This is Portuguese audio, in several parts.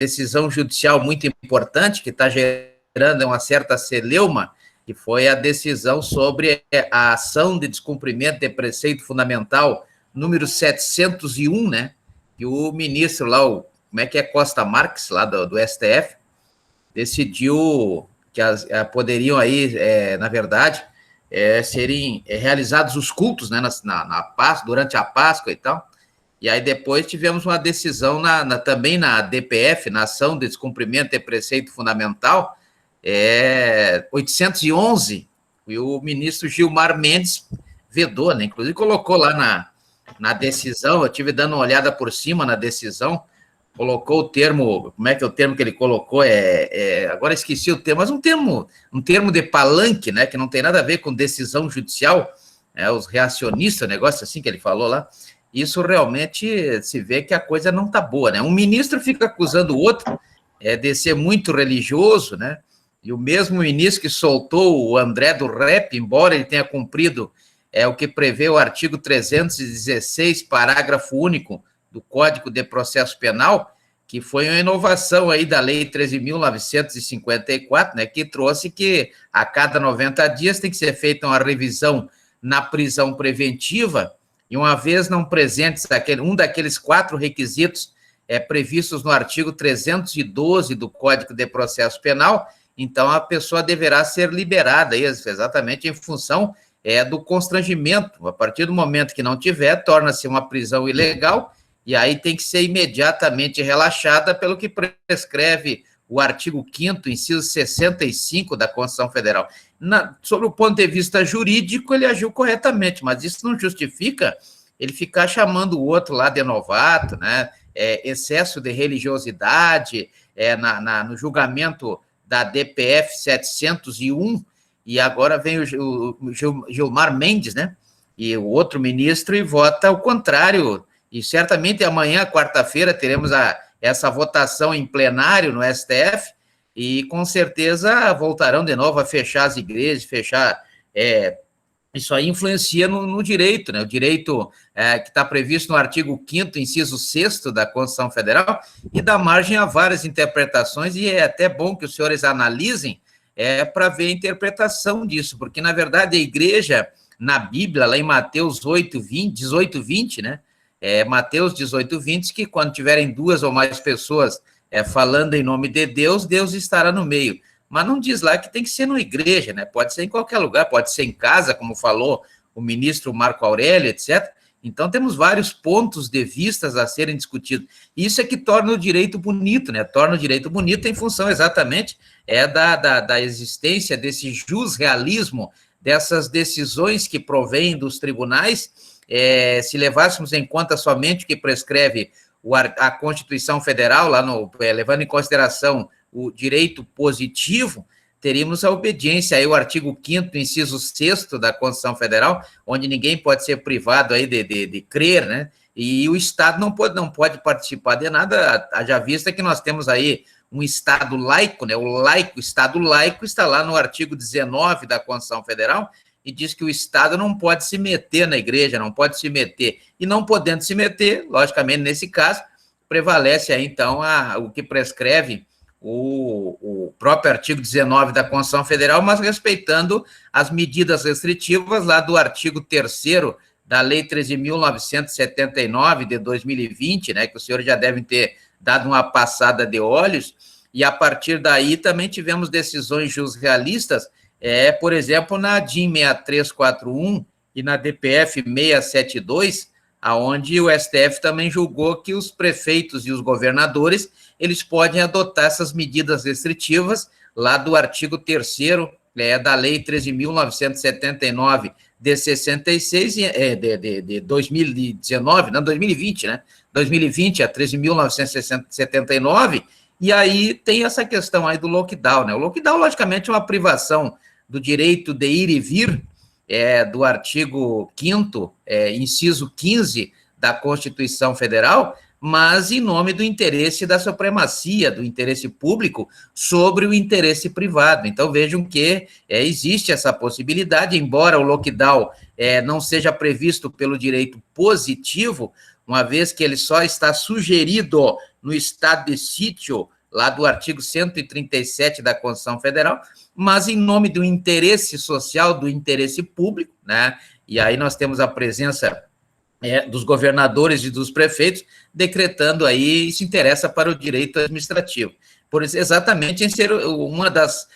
decisão judicial muito importante que está gerando uma certa celeuma, que foi a decisão sobre a ação de descumprimento de preceito fundamental número 701, né? Que o ministro lá, como é que é, Costa Marques, lá do STF, decidiu que poderiam aí, na verdade, serem realizados os cultos, né, na Páscoa, durante a Páscoa e tal. E aí depois tivemos uma decisão também na DPF, na ação de descumprimento de preceito fundamental, 811, e o ministro Gilmar Mendes vedou, né? Inclusive colocou lá na decisão, eu estive dando uma olhada por cima na decisão, colocou o termo, como é que é o termo que ele colocou? Agora esqueci o termo, mas um termo de palanque, né? Que não tem nada a ver com decisão judicial, os reacionistas, negócio assim que ele falou lá. Isso realmente se vê que a coisa não está boa, né? Um ministro fica acusando o outro de ser muito religioso, né? E o mesmo ministro que soltou o André do Rep, embora ele tenha cumprido o que prevê o artigo 316, parágrafo único do Código de Processo Penal, que foi uma inovação aí da Lei 13.954, né, que trouxe que a cada 90 dias tem que ser feita uma revisão na prisão preventiva, e uma vez não presentes um daqueles 4 requisitos previstos no artigo 312 do Código de Processo Penal, então a pessoa deverá ser liberada, exatamente em função do constrangimento. A partir do momento que não tiver, torna-se uma prisão ilegal, e aí tem que ser imediatamente relaxada pelo que prescreve o artigo 5º, inciso 65 da Constituição Federal. Sobre o ponto de vista jurídico, ele agiu corretamente, mas isso não justifica ele ficar chamando o outro lá de novato, né? Excesso de religiosidade, no julgamento da DPF 701, e agora vem o Gilmar Mendes, né? E o outro ministro, e vota o contrário. E certamente amanhã, quarta-feira, teremos essa votação em plenário no STF, e com certeza voltarão de novo a fechar as igrejas, isso aí influencia no direito, né? O direito que está previsto no artigo 5º, inciso 6º da Constituição Federal, e dá margem a várias interpretações, e é até bom que os senhores analisem para ver a interpretação disso, porque, na verdade, a igreja, na Bíblia, lá em Mateus 18, 20, né? Mateus 18, 20, que quando tiverem 2 ou mais pessoas falando em nome de Deus, Deus estará no meio. Mas não diz lá que tem que ser na igreja, né? Pode ser em qualquer lugar, pode ser em casa, como falou o ministro Marco Aurélio, etc. Então, temos vários pontos de vistas a serem discutidos. Isso é que torna o direito bonito, né? Torna o direito bonito em função exatamente da existência desse jusrealismo, dessas decisões que provêm dos tribunais. Se levássemos em conta somente o que prescreve a Constituição Federal, levando em consideração o direito positivo, teríamos a obediência aí, o artigo 5º, inciso 6º da Constituição Federal, onde ninguém pode ser privado aí de crer, né? E o Estado não pode participar de nada, haja vista que nós temos aí um Estado laico, né? O Estado laico está lá no artigo 19 da Constituição Federal, e diz que o Estado não pode se meter na igreja, não pode se meter. E não podendo se meter, logicamente, nesse caso, prevalece aí, então, o que prescreve o próprio artigo 19 da Constituição Federal, mas respeitando as medidas restritivas lá do artigo 3º da Lei 13.979 de 2020, né, que os senhores já devem ter dado uma passada de olhos, e a partir daí também tivemos decisões jusrealistas, por exemplo, na DIN 6341 e na DPF 672, aonde o STF também julgou que os prefeitos e os governadores, eles podem adotar essas medidas restritivas lá do artigo 3º da Lei 13.979 de 66, de 2019, não, 2020, né? 2020, a 13.979, e aí tem essa questão aí do lockdown, né? O lockdown, logicamente, é uma privação do direito de ir e vir, do artigo 5º, inciso 15 da Constituição Federal, mas em nome do interesse da supremacia, do interesse público sobre o interesse privado. Então, vejam que existe essa possibilidade, embora o lockdown não seja previsto pelo direito positivo, uma vez que ele só está sugerido no estado de sítio, lá do artigo 137 da Constituição Federal, mas em nome do interesse social, do interesse público, né? E aí nós temos a presença dos governadores e dos prefeitos decretando aí, isso interessa para o direito administrativo. Por isso, exatamente em ser uma das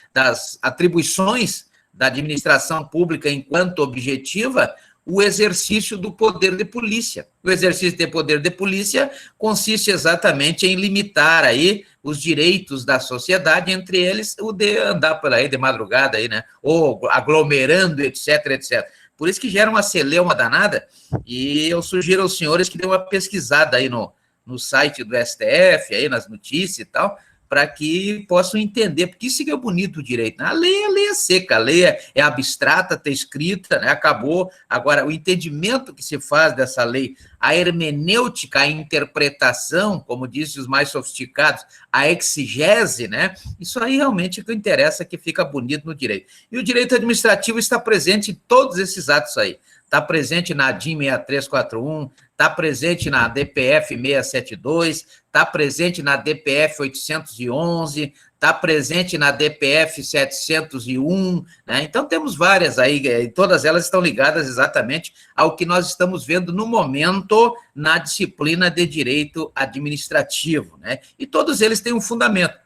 atribuições da administração pública enquanto objetiva, o exercício do poder de polícia. O exercício de poder de polícia consiste exatamente em limitar aí os direitos da sociedade, entre eles o de andar por aí de madrugada, aí, né? Ou aglomerando, etc, etc. Por isso que gera uma celeuma danada, e eu sugiro aos senhores que dêem uma pesquisada aí no site do STF, aí nas notícias e tal, para que possam entender, porque isso é bonito o direito, né? A lei é seca, a lei é abstrata, está escrita, né? Acabou. Agora, o entendimento que se faz dessa lei, a hermenêutica, a interpretação, como dizem os mais sofisticados, a exegese, né? Isso aí realmente é o que interessa, que fica bonito no direito. E o direito administrativo está presente em todos esses atos aí. Está presente na ADIM 6341, está presente na DPF 672, está presente na DPF 811, está presente na DPF 701, né? Então temos várias aí, e todas elas estão ligadas exatamente ao que nós estamos vendo no momento na disciplina de direito administrativo, né? E todos eles têm um fundamento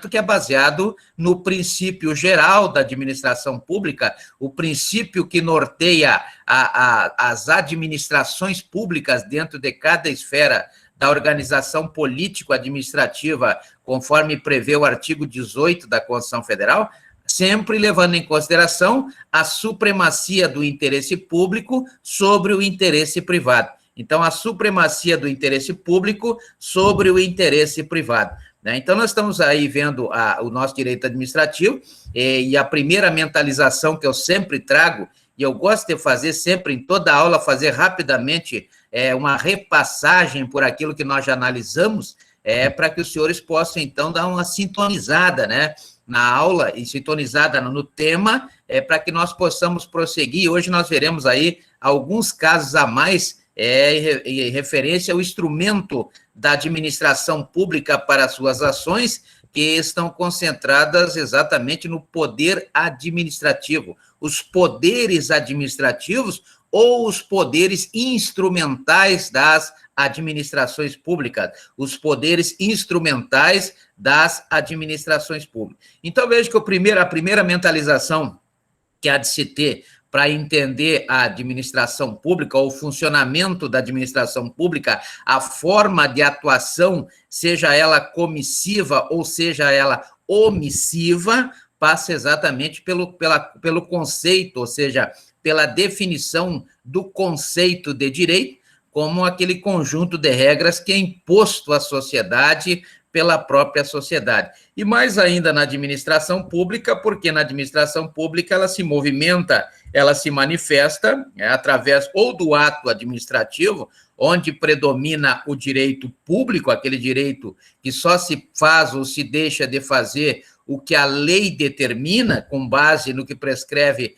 que é baseado no princípio geral da administração pública, o princípio que norteia as administrações públicas dentro de cada esfera da organização político-administrativa, conforme prevê o artigo 18 da Constituição Federal, sempre levando em consideração a supremacia do interesse público sobre o interesse privado. Então, a supremacia do interesse público sobre o interesse privado. Então, nós estamos aí vendo o nosso direito administrativo, e a primeira mentalização que eu sempre trago, e eu gosto de fazer sempre, em toda aula, fazer rapidamente uma repassagem por aquilo que nós já analisamos, para que os senhores possam, então, dar uma sintonizada, né, na aula, e sintonizada no tema, para que nós possamos prosseguir. Hoje nós veremos aí alguns casos a mais, em referência ao instrumento da administração pública para suas ações, que estão concentradas exatamente no poder administrativo. Os poderes administrativos ou os poderes instrumentais das administrações públicas, os poderes instrumentais das administrações públicas. Então, veja que a primeira mentalização que há de se ter para entender a administração pública, ou o funcionamento da administração pública, a forma de atuação, seja ela comissiva ou seja ela omissiva, passa exatamente pelo conceito, ou seja, pela definição do conceito de direito, como aquele conjunto de regras que é imposto à sociedade pela própria sociedade. E mais ainda na administração pública, porque na administração pública ela se movimenta, ela se manifesta através ou do ato administrativo, onde predomina o direito público, aquele direito que só se faz ou se deixa de fazer o que a lei determina, com base no que prescreve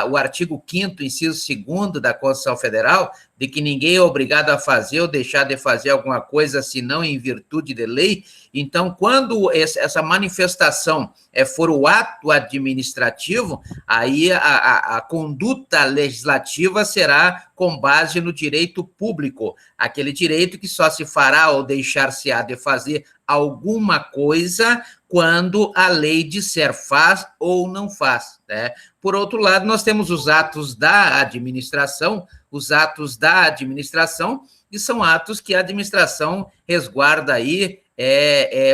o artigo 5º, inciso 2º da Constituição Federal, de que ninguém é obrigado a fazer ou deixar de fazer alguma coisa, senão em virtude de lei. Então, quando essa manifestação for o ato administrativo, aí a conduta legislativa será com base no direito público, aquele direito que só se fará ou deixar-se-á de fazer alguma coisa quando a lei disser faz ou não faz, né? Por outro lado, nós temos os atos da administração, que são atos que a administração resguarda aí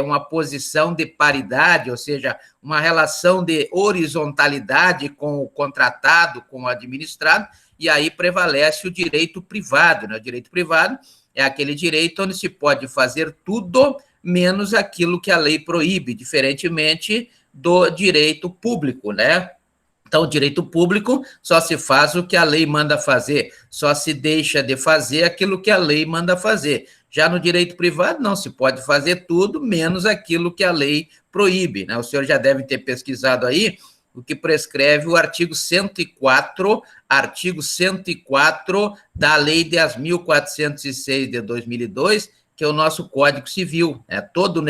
uma posição de paridade, ou seja, uma relação de horizontalidade com o contratado, com o administrado, e aí prevalece o direito privado, né? O direito privado é aquele direito onde se pode fazer tudo menos aquilo que a lei proíbe, diferentemente do direito público, né? Então, o direito público só se faz o que a lei manda fazer, só se deixa de fazer aquilo que a lei manda fazer. Já no direito privado, não, se pode fazer tudo, menos aquilo que a lei proíbe, né? O senhor já deve ter pesquisado aí o que prescreve o artigo 104 da Lei 10.406 de 2002, que é o nosso Código Civil. Todo